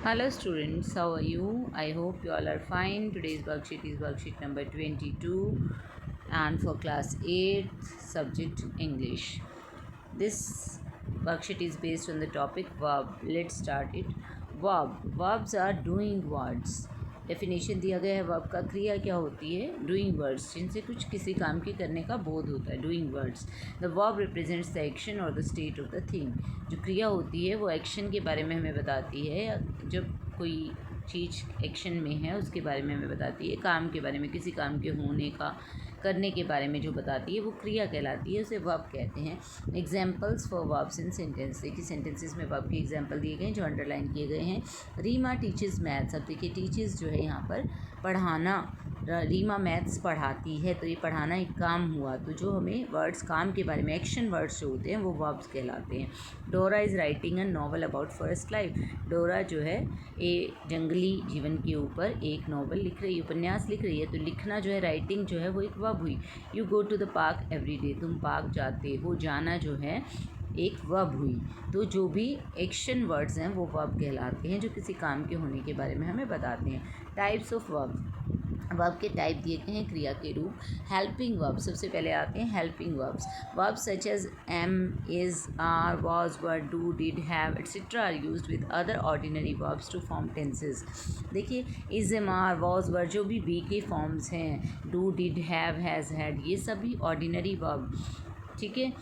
Hello students, how are you? I hope you all are fine. Today's worksheet is worksheet number 22 and for class 8th subject English. This worksheet is based on the topic verb. Let's start it. Verbs are doing words. Definition दिया गया है verb का। क्रिया क्या होती है? Doing words, जिनसे कुछ किसी काम के करने का बोध होता है। Doing words. The verb represents the action और the state of the thing. जो क्रिया होती है वो एक्शन के बारे में हमें बताती है। जब कोई चीज़ एक्शन में है उसके बारे में हमें बताती है। काम के बारे में, किसी काम के होने का, करने के बारे में जो बताती है वो क्रिया कहलाती है, उसे वर्ब कहते हैं। Examples for verbs in sentence. देखिए सेंटेंसेस में वर्ब के एग्जाम्पल दिए गए हैं जो अंडरलाइन किए गए हैं। Reema teachers maths. अब देखिए टीचर्स जो है यहाँ पर पढ़ाना, रीमा मैथ्स पढ़ाती है, तो ये पढ़ाना एक काम हुआ। तो जो हमें वर्ड्स काम के बारे में, एक्शन वर्ड्स जो होते हैं वो वर्ब्स कहलाते हैं। डोरा is writing a novel about first life. डोरा जो है ये जंगली जीवन के ऊपर एक नॉवल लिख रही है, उपन्यास लिख रही है। तो लिखना जो है, राइटिंग जो है वो एक वर्ब हुई। You go to the park every day. तुम पार्क जाते हो, जाना जो है एक वर्ब हुई। तो जो भी एक्शन वर्ड्स हैं वो वर्ब कहलाते हैं, जो किसी काम के होने के बारे में हमें बताते हैं। Types of verb. वर्ब के टाइप दिए गए हैं क्रिया के रूप। हेल्पिंग वर्ब, सबसे पहले आते हैं helping verbs. Verbs such as am, is, are, was, were, do, did, have etcetera are used with other ordinary verbs to form tenses. देखिए is, am, are, was, were जो भी बी के forms हैं, do, did, have, has, had, ये सभी ordinary verb, ठीक है,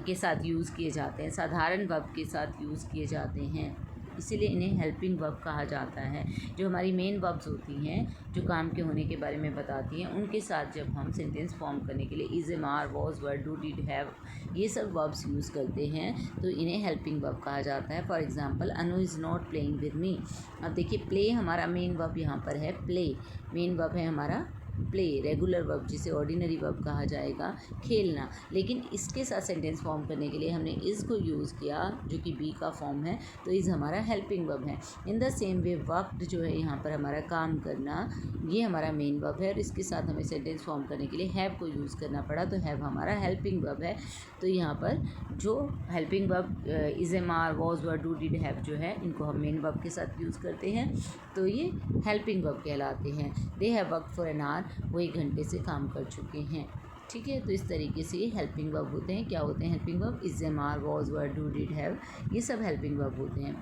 के साथ यूज़ किए जाते हैं, साधारण वर्ब के साथ यूज़ किए जाते हैं, इसीलिए इन्हें हेल्पिंग वर्ब कहा जाता है। जो हमारी मेन वर्ब्स होती हैं, जो काम के होने के बारे में बताती हैं, उनके साथ जब हम सेंटेंस फॉर्म करने के लिए is, am, are, was, were, do, did, have, ये सब वर्ब्स यूज़ करते हैं, तो इन्हें हेल्पिंग वर्ब कहा जाता है। For example Anu is not playing with me. अब देखिए प्ले हमारा मेन वर्ब यहाँ पर है। प्ले मेन वर्ब है हमारा प्ले, रेगुलर वर्ब जिसे ऑर्डिनरी वर्ब कहा जाएगा, खेलना। लेकिन इसके साथ सेंटेंस फॉर्म करने के लिए हमने इज़ को यूज़ किया, जो कि बी का फॉर्म है, तो इज़ हमारा हेल्पिंग वर्ब है। In the same way work जो है यहाँ पर हमारा काम करना, ये हमारा मेन वर्ब है, और इसके साथ हमें सेंटेंस फॉर्म करने के लिए हैव को यूज़ करना पड़ा, तो हैव हमारा हेल्पिंग वर्ब है। तो यहाँ पर जो helping verb is, am, are, was, were, do, did, have जो है, इनको हम मेन वर्ब के साथ यूज़ करते हैं, तो ये हेल्पिंग वर्ब कहलाते हैं। They have work for an hour, वो 1 घंटे से काम कर चुके हैं, ठीक है। तो इस तरीके से ये हेल्पिंग वर्ब होते हैं। क्या होते हैं helping verb? Is, am, are, was, were, do, did, have, ये सब हेल्पिंग वर्ब होते हैं।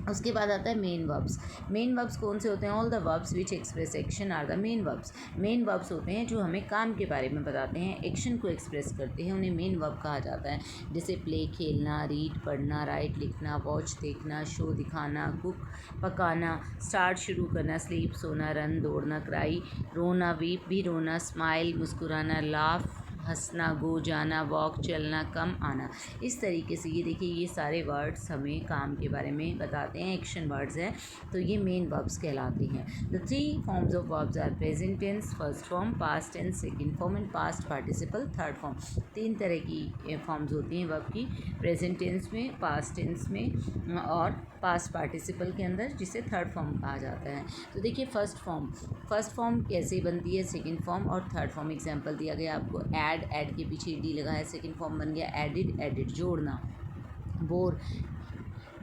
उसके बाद आता है मेन वर्ब्स। मेन वर्ब्स कौन से होते हैं? All the verbs which express action are the main verbs. Main verbs होते हैं जो हमें काम के बारे में बताते हैं, एक्शन को एक्सप्रेस करते हैं, उन्हें मेन वर्ब कहा जाता है। जैसे प्ले खेलना, रीड पढ़ना, राइट लिखना, वॉच देखना, शो दिखाना, कुक पकाना, स्टार्ट शुरू करना, स्लीप सोना, रन दौड़ना, क्राई रोना, वीप भी रोना, स्माइल मुस्कुराना, लाफ हंसना, गो जाना, वॉक चलना, कम आना। इस तरीके से ये देखिए ये सारे वर्ड्स हमें काम के बारे में बताते हैं, एक्शन वर्ड्स हैं, तो ये मेन वर्ब्स कहलाते हैं। The 3 forms of verbs are present tense, first form, past tense, second form and past participle, third form. 3 तरह की फॉर्म्स होती हैं वर्ब की, प्रेजेंट टेंस में, पास्ट टेंस में और पास्ट पार्टिसिपल के अंदर, जिसे थर्ड फॉर्म कहा जाता है। तो देखिए फर्स्ट फॉर्म कैसे बनती है, सेकंड फॉर्म और थर्ड फॉर्म। एग्जांपल दिया गया आपको, ऐड के पीछे डी लगा है, सेकंड फॉर्म बन गया एडिड, जोड़ना।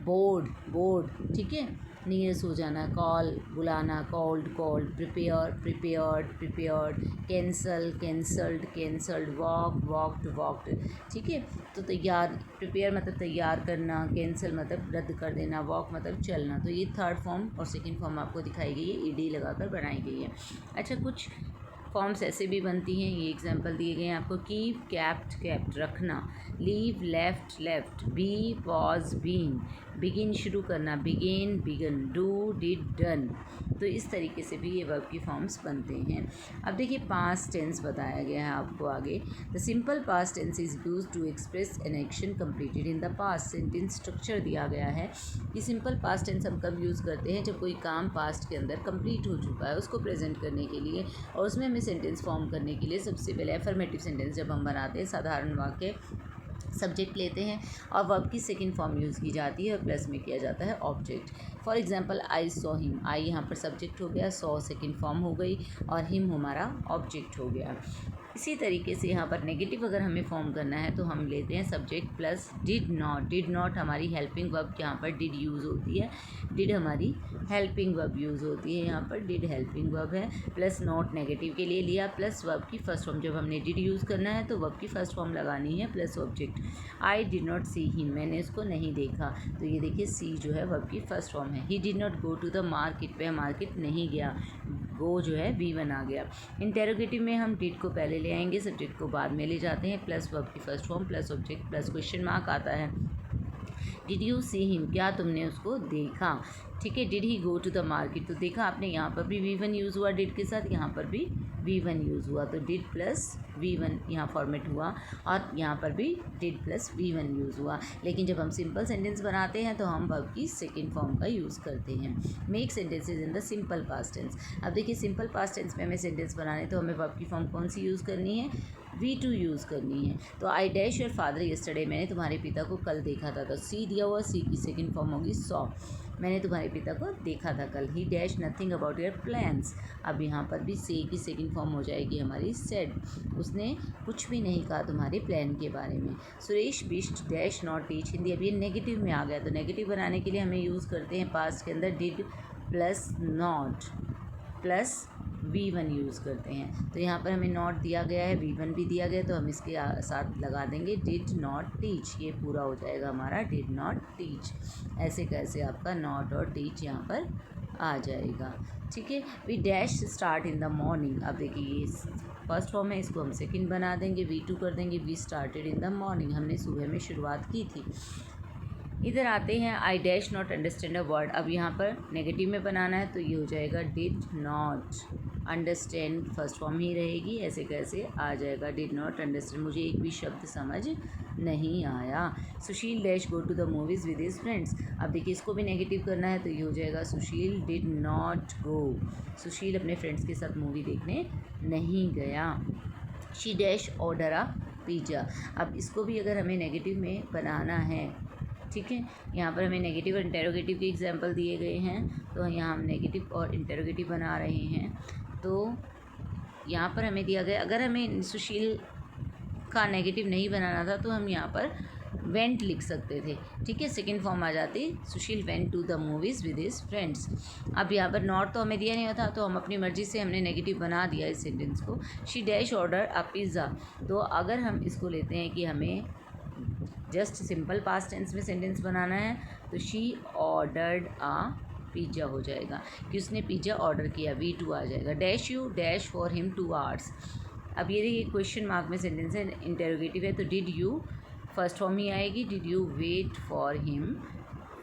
बोर्ड, ठीक है, नियर्स हो जाना, कॉल बुलाना, कॉल्ड, प्रिपेयर्ड, कैंसल्ड, वॉक्ड, ठीक है। तो तैयार, प्रिपेयर मतलब तैयार करना, कैंसिल मतलब रद्द कर देना, वॉक मतलब चलना। तो ये थर्ड फॉर्म और सेकंड फॉर्म आपको दिखाई गई है, ईडी लगाकर बनाई गई है। अच्छा, कुछ फॉर्म्स ऐसे भी बनती हैं, ये एग्जांपल दिए गए हैं आपको। कीप कैप्ट रखना, leave left, be was been, begin शुरू करना, बिगन, डू डिड डन। तो इस तरीके से भी ये वर्ब की फॉर्म्स बनते हैं। अब देखिए पास्ट टेंस बताया गया है आपको आगे। The simple past tense is used to express an action completed in the past. Sentence structure दिया गया है कि सिंपल पास्ट टेंस हम कब यूज़ करते हैं? जब कोई काम पास्ट के अंदर कंप्लीट हो चुका है, उसको प्रेजेंट करने के लिए, और उसमें हमें सेंटेंस फॉर्म करने के लिए सबसे पहले अफर्मेटिव सेंटेंस जब हम बनाते हैं, साधारण वाक्य, सब्जेक्ट लेते हैं और वर्ब की सेकंड फॉर्म यूज़ की जाती है और प्लस में किया जाता है object. For example I saw him, I यहाँ पर सब्जेक्ट हो गया, सॉ सेकंड फॉर्म हो गई और हिम हमारा ऑब्जेक्ट हो गया। इसी तरीके से यहाँ पर नेगेटिव अगर हमें फॉर्म करना है तो हम लेते हैं subject plus did not. Did not हमारी हेल्पिंग वर्ब, यहाँ पर डिड यूज़ होती है, डिड हमारी हेल्पिंग वर्ब यूज़ होती है, यहाँ पर डिड हेल्पिंग वर्ब है, प्लस नॉट नेगेटिव के लिए लिया, प्लस वर्ब की फर्स्ट फॉर्म। जब हमने डिड यूज़ करना है तो वर्ब की फर्स्ट फॉर्म लगानी है, plus object. I did not see him, मैंने इसको नहीं देखा, तो ये देखिए सी जो है वर्ब की फर्स्ट फॉर्म है। He did not go to the market, वह मार्केट नहीं गया, गो जो है V1 आ गया। इंटेरोगेटिव में हम डिड को पहले ले आएंगे, सब्जेक्ट को बाद में ले जाते हैं, प्लस वर्ब की first form plus object plus question mark आता है। डिड यू सी हिम, क्या तुमने उसको देखा, ठीक है। Did he go to the market, तो देखा आपने यहाँ पर भी V1 यूज़ हुआ डिड के साथ, यहाँ पर भी V1 यूज़ हुआ, तो डिड प्लस V1 यहाँ फॉर्मेट हुआ, और यहाँ पर भी डिड प्लस V1 यूज़ हुआ। लेकिन जब हम सिंपल सेंटेंस बनाते हैं तो हम वर्ब की सेकेंड फॉर्म का यूज़ करते हैं। Make sentences in the simple past tense. अब देखिए सिंपल पास्ट टेंस में हमें सेंटेंस बनाने तो हमें वर्ब की फॉर्म कौन सी यूज़ करनी है, V2 यूज़ करनी है। तो I dash your father yesterday, मैंने तुम्हारे पिता को कल देखा था, तो सी दिया हुआ, सी की सेकेंड फॉर्म होगी सॉ, मैंने तुम्हारे पिता को देखा था कल। ही dash nothing about your plans, अब यहाँ पर भी से की सेकेंड फॉर्म हो जाएगी हमारी सेड, उसने कुछ भी नहीं कहा तुम्हारे प्लान के बारे में। Suresh Bisht dash not teach Hindi, अब ये नेगेटिव में आ गया, तो नेगेटिव बनाने के लिए हमें यूज़ करते हैं पास्ट के अंदर did plus not plus V1 use करते हैं। तो यहाँ पर हमें नॉट दिया गया है, V1 भी दिया गया, तो हम इसके साथ लगा देंगे डिड नॉट टीच, ये पूरा हो जाएगा हमारा डिड नॉट टीच। ऐसे कैसे आपका नॉट और टीच यहाँ पर आ जाएगा, ठीक है। We dash start in the morning, अब देखिए ये फर्स्ट फॉर्म है, इसको हम सेकंड बना देंगे, V2 कर देंगे। We started in the morning, हमने सुबह में शुरुआत की थी। इधर आते हैं I dash not understand a word, अब यहाँ पर नेगेटिव में बनाना है तो ये हो जाएगा did not understand, first form ही रहेगी, ऐसे कैसे आ जाएगा डिड नॉट अंडरस्टैंड, मुझे एक भी शब्द समझ नहीं आया। Sushil dash go to the movies with his friends, अब देखिए इसको भी नेगेटिव करना है तो ये हो जाएगा सुशील डिड नॉट गो, सुशील अपने फ्रेंड्स के साथ मूवी देखने नहीं गया। She dash order a pizza, अब इसको भी अगर हमें नेगेटिव में बनाना है, ठीक है, यहाँ पर हमें नेगेटिव और इंटेरोगेटिव के एग्जांपल दिए गए हैं, तो यहाँ हम नेगेटिव और इंटेरोगेटिव बना रहे हैं। तो यहाँ पर हमें दिया गया, अगर हमें सुशील का नेगेटिव नहीं बनाना था तो हम यहाँ पर वेंट लिख सकते थे, ठीक है, सेकेंड फॉर्म आ जाती Sushil went to the movies with his friends. अब यहाँ पर नॉट तो हमें दिया नहीं था, तो हम अपनी मर्ज़ी से हमने नेगेटिव बना दिया इस सेंटेंस को। She dash order a pizza, तो अगर हम इसको लेते हैं कि हमें जस्ट सिंपल पास्ट टेंस में सेंटेंस बनाना है तो शी ऑर्डर्ड आ पिज़्ज़ा हो जाएगा कि उसने पिज़्ज़ा ऑर्डर किया, V2 आ जाएगा। Dash you dash for him 2 hours, अब ये देखिए क्वेश्चन मार्क में सेंटेंस है, इंटेरोगेटिव है, तो डिड यू फर्स्ट फॉर्म ही आएगी, did you wait for him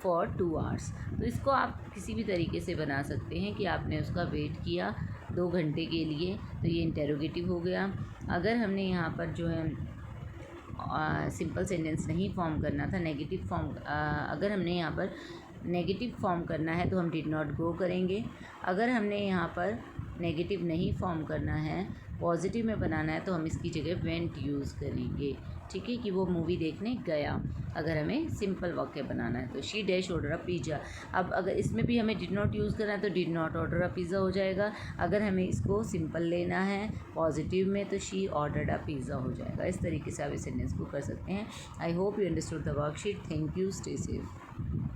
for 2 hours. तो इसको आप किसी भी तरीके से बना सकते हैं कि आपने उसका वेट किया 2 घंटे के लिए, तो ये इंटेरोगेटिव हो गया। अगर हमने यहाँ पर जो है सिंपल सेंटेंस नहीं फॉर्म करना था, नेगेटिव फॉर्म, अगर हमने यहाँ पर नेगेटिव फॉर्म करना है तो हम डिड नॉट गो करेंगे। अगर हमने यहाँ पर नेगेटिव नहीं फॉर्म करना है, पॉजिटिव में बनाना है, तो हम इसकी जगह वेंट यूज़ करेंगे, ठीक है, कि वो मूवी देखने गया। अगर हमें सिंपल वाक्य बनाना है तो she dash order a pizza, अब अगर इसमें भी हमें डिड नॉट यूज़ करना है तो did not order a pizza हो जाएगा। अगर हमें इसको सिंपल लेना है पॉजिटिव में तो शी ऑर्डर्ड अ पिज़्ज़ा हो जाएगा। इस तरीके से आप इस सेंटेंस को कर सकते हैं। I hope you understood the worksheet. Thank you, stay safe.